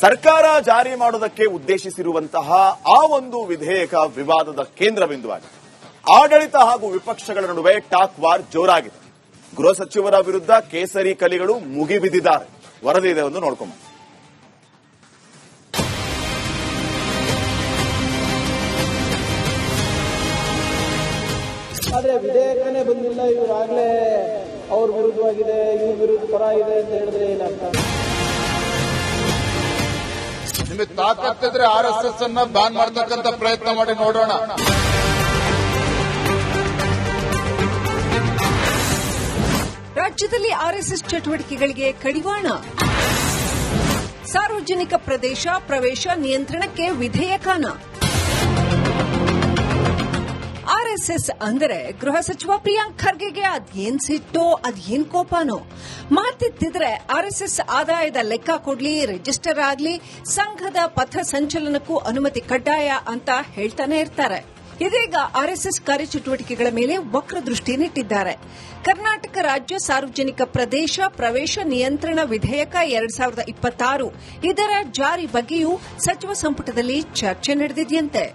ಸರ್ಕಾರ ಜಾರಿ ಮಾಡುವುದಕ್ಕೆ ಉದ್ದೇಶಿಸಿರುವಂತಹ ಆ ಒಂದು ವಿಧೇಯಕ ವಿವಾದದ ಕೇಂದ್ರ ಬಿಂದುವಾಗಿದೆ. ಆಡಳಿತ ಹಾಗೂ ವಿಪಕ್ಷಗಳ ನಡುವೆ ಟಾಕ್ ವಾರ್ ಜೋರಾಗಿದೆ. ಗೃಹ ಸಚಿವರ ವಿರುದ್ಧ ಕೇಸರಿ ಕಲಿಗಳು ಮುಗಿಬಿದ್ದಿದ್ದಾರೆ. ವರದಿ ಇದೆ, ಒಂದು ನೋಡ್ಕೊಂಡು. ಆದ್ರೆ ವಿಧೇಯಕನೇ ಬಂದಿಲ್ಲ, ಇವರಾಗಲೇ ಅವ್ರ ವಿರುದ್ಧವಾಗಿದೆ, ಇವ್ರ ವಿರುದ್ಧ ಪರ ಇದೆ ಅಂತ ಹೇಳಿದ್ರೆ ಏನರ್ಥ? ನಿಮಗೆ ತಾಕತ್ತಿದ್ರೆ RSS ಅನ್ನ ಬ್ಯಾನ್ ಮಾಡತಕ್ಕಂತ ಪ್ರಯತ್ನ ಮಾಡಿ ನೋಡೋಣ. ರಾಜ್ಯದಲ್ಲಿ RSS ಚಟುವಟಿಕೆಗಳಿಗೆ ಕಡಿವಾಣ. ಸಾರ್ವಜನಿಕ ಪ್ರದೇಶ ಪ್ರವೇಶ ನಿಯಂತ್ರಣಕ್ಕೆ ವಿಧೇಯಕನ. RSS ಅಂದರೆ ಗೃಹ ಸಚಿವ ಪ್ರಿಯಾಂಕ್ ಖರ್ಗೆಗೆ ಅದೇನ್ ಸಿಟ್ಟೋ ಅದೇನ್ ಕೋಪನೋ. ಮಾತಿತ್ತಿದ್ರೆ RSS ಆದಾಯದ ಲೆಕ್ಕ ಕೊಡ್ಲಿ, ರಿಜಿಸ್ಟರ್ ಆಗ್ಲಿ, ಸಂಘದ ಪಥ ಸಂಚಲನಕ್ಕೂ ಅನುಮತಿ ಕಡ್ಡಾಯ ಅಂತ ಹೇಳ್ತಾನೆ ಇರ್ತಾರೆ. ಇದೀಗ RSS ಕಾರ್ಯಚಟುವಟಿಕೆಗಳ ಮೇಲೆ ವಕ್ರದೃಷ್ಟಿ ನೆಟ್ಟಿದ್ದಾರೆ. ಕರ್ನಾಟಕ ರಾಜ್ಯ ಸಾರ್ವಜನಿಕ ಪ್ರದೇಶ ಪ್ರವೇಶ ನಿಯಂತ್ರಣ ವಿಧೇಯಕ 2026 ಇದರ ಜಾರಿ ಬಗ್ಗೆಯೂ ಸಚಿವ ಸಂಪುಟದಲ್ಲಿ ಚರ್ಚೆ ನಡೆದಿದೆಯಂತೆ.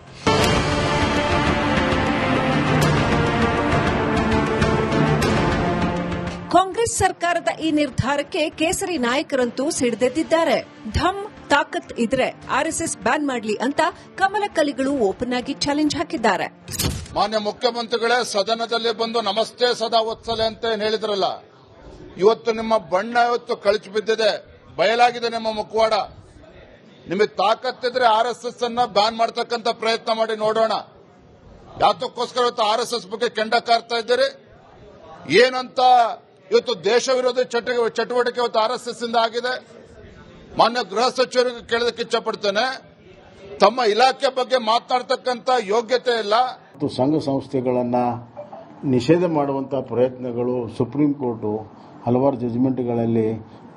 ಕಾಂಗ್ರೆಸ್ ಸರ್ಕಾರದ ಈ ನಿರ್ಧಾರಕ್ಕೆ ಕೇಸರಿ ನಾಯಕರಂತೂ ಸಿಡಿದೆದ್ದಿದ್ದಾರೆ. ಧಮ್ ತಾಕತ್ ಇದ್ರೆ RSS ಬ್ಯಾನ್ ಮಾಡಲಿ ಅಂತ ಕಮಲ ಕಲಿಗಳು ಓಪನ್ ಆಗಿ ಚಾಲೆಂಜ್ ಹಾಕಿದ್ದಾರೆ. ಮಾನ್ಯ ಮುಖ್ಯಮಂತ್ರಿಗಳೇ, ಸದನದಲ್ಲಿ ಬಂದು ನಮಸ್ತೆ ಸದಾ ವತ್ಸಲೆ ಅಂತ ಏನ್ ಹೇಳಿದ್ರಲ್ಲ, ಇವತ್ತು ನಿಮ್ಮ ಬಣ್ಣ ಇವತ್ತು ಕಳಚಿ ಬಿದ್ದಿದೆ, ಬಯಲಾಗಿದೆ ನಿಮ್ಮ ಮುಖವಾಡ. ನಿಮಗೆ ತಾಕತ್ತಿದ್ರೆ RSS ಅನ್ನ ಬ್ಯಾನ್ ಮಾಡತಕ್ಕಂತ ಪ್ರಯತ್ನ ಮಾಡಿ ನೋಡೋಣ. ಯಾತಕ್ಕೋಸ್ಕರ ಇವತ್ತು RSS ಬಗ್ಗೆ ಕೆಂಡ ಕಾರ್ತಾ ಇದ್ದೀರಿ? ಏನಂತ ಇವತ್ತು ದೇಶ ವಿರೋಧಿ ಚಟುವಟಿಕೆ ಇವತ್ತು RSS ಇಂದ ಆಗಿದೆ. ಮಾನ್ಯ ಗೃಹ ಸಚಿವರಿಗೆ ಕೇಳೋದಕ್ಕೆ ಇಚ್ಛಪಡ್ತೇನೆ, ತಮ್ಮ ಇಲಾಖೆ ಬಗ್ಗೆ ಮಾತನಾಡತಕ್ಕಂತ ಯೋಗ್ಯತೆ ಇಲ್ಲ. ಸಂಘ ಸಂಸ್ಥೆಗಳನ್ನ ನಿಷೇಧ ಮಾಡುವಂತಹ ಪ್ರಯತ್ನಗಳು ಸುಪ್ರೀಂ ಕೋರ್ಟ್ ಹಲವಾರು ಜಜ್ಮೆಂಟ್ಗಳಲ್ಲಿ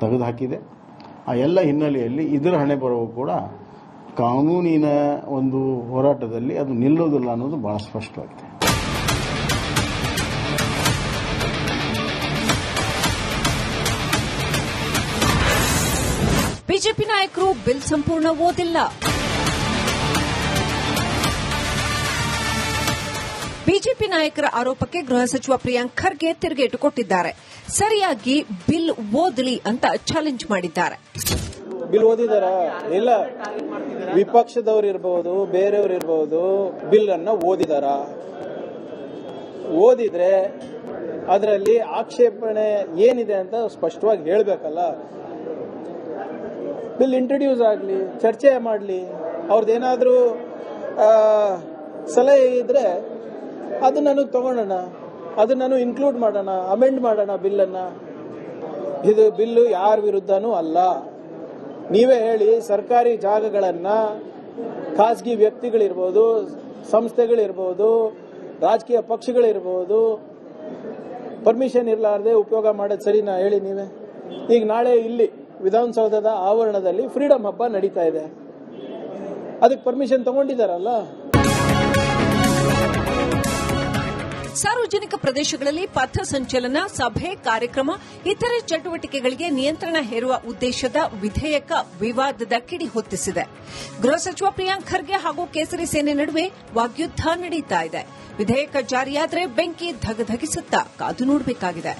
ತೆಗೆದುಹಾಕಿದೆ. ಆ ಎಲ್ಲ ಹಿನ್ನೆಲೆಯಲ್ಲಿ ಇದರ ಹಣೆ ಬರವು ಕೂಡ ಕಾನೂನಿನ ಒಂದು ಹೋರಾಟದಲ್ಲಿ ಅದು ನಿಲ್ಲೋದಿಲ್ಲ ಅನ್ನೋದು ಬಹಳ ಸ್ಪಷ್ಟವಾಗಿದೆ. ಬಿಜೆಪಿ ನಾಯಕರು ಬಿಲ್ ಸಂಪೂರ್ಣ ಓದಿಲ್ಲ. ಬಿಜೆಪಿ ನಾಯಕರ ಆರೋಪಕ್ಕೆ ಗೃಹ ಸಚಿವ ಪ್ರಿಯಾಂಕ್ ಖರ್ಗೆ ತಿರುಗೇಟು ಕೊಟ್ಟಿದ್ದಾರೆ. ಸರಿಯಾಗಿ ಬಿಲ್ ಓದಲಿ ಅಂತ ಚಾಲೆಂಜ್ ಮಾಡಿದ್ದಾರೆ. ಬಿಲ್ ಓದಿದಾರ? ಇಲ್ಲ. ವಿಪಕ್ಷದವರು ಇರಬಹುದು, ಬೇರೆಯವರು ಇರಬಹುದು, ಬಿಲ್ ಅನ್ನ ಓದಿದಾರ? ಓದಿದ್ರೆ ಅದರಲ್ಲಿ ಆಕ್ಷೇಪಣೆ ಏನಿದೆ ಅಂತ ಸ್ಪಷ್ಟವಾಗಿ ಹೇಳಬೇಕಲ್ಲ. ಬಿಲ್ ಇಂಟ್ರೊಡ್ಯೂಸ್ ಆಗಲಿ, ಚರ್ಚೆ ಮಾಡಲಿ, ಅವ್ರದ್ದೇನಾದ್ರೂ ಸಲಹೆ ಇದ್ರೆ ಅದನ್ನು ತಗೊಳ್ಳೋಣ, ಅದನ್ನು ಇನ್ಕ್ಲೂಡ್ ಮಾಡೋಣ, ಅಮೆಂಡ್ ಮಾಡೋಣ ಬಿಲ್ಲನ್ನ. ಇದು ಬಿಲ್ಲು ಯಾರ ವಿರುದ್ಧನೂ ಅಲ್ಲ. ನೀವೇ ಹೇಳಿ, ಸರ್ಕಾರಿ ಜಾಗಗಳನ್ನ ಖಾಸಗಿ ವ್ಯಕ್ತಿಗಳಿರ್ಬೋದು, ಸಂಸ್ಥೆಗಳಿರ್ಬೋದು, ರಾಜಕೀಯ ಪಕ್ಷಗಳಿರ್ಬೋದು, ಪರ್ಮಿಷನ್ ಇರಲಾರದೆ ಉಪಯೋಗ ಮಾಡೋದು ಸರಿನಾ ಹೇಳಿ ನೀವೇ? ಈಗ ನಾಳೆ ಇಲ್ಲಿ ವಿಧಾನಸೌಧದ ಆವರಣದಲ್ಲಿ ಫ್ರೀಡಂ ಹಬ್ಬ ನಡೀತಾ ಇದೆ, ಅದಕ್ಕೆ ಪರ್ಮಿಷನ್ ತಗೊಂಡಿದ್ದಾರಲ್ಲ. ಸಾರ್ವಜನಿಕ ಪ್ರದೇಶಗಳಲ್ಲಿ ಪಥ ಸಂಚಲನ, ಸಭೆ, ಕಾರ್ಯಕ್ರಮ, ಇತರೆ ಚಟುವಟಿಕೆಗಳಿಗೆ ನಿಯಂತ್ರಣ ಹೇರುವ ಉದ್ದೇಶದ ವಿಧೇಯಕ ವಿವಾದದ ಕಿಡಿ ಹೊತ್ತಿಸಿದೆ. ಗೃಹ ಸಚಿವ ಪ್ರಿಯಾಂಕ್ ಖರ್ಗೆ ಹಾಗೂ ಕೇಸರಿ ಸೇನೆ ನಡುವೆ ವಾಗ್ಯುದ್ಧ ನಡೆಯುತ್ತಾ ಇದೆ. ವಿಧೇಯಕ ಜಾರಿಯಾದರೆ ಬೆಂಕಿ ಧಗಧಗಿಸುತ್ತಾ ಕಾದು ನೋಡಬೇಕಾಗಿದೆ.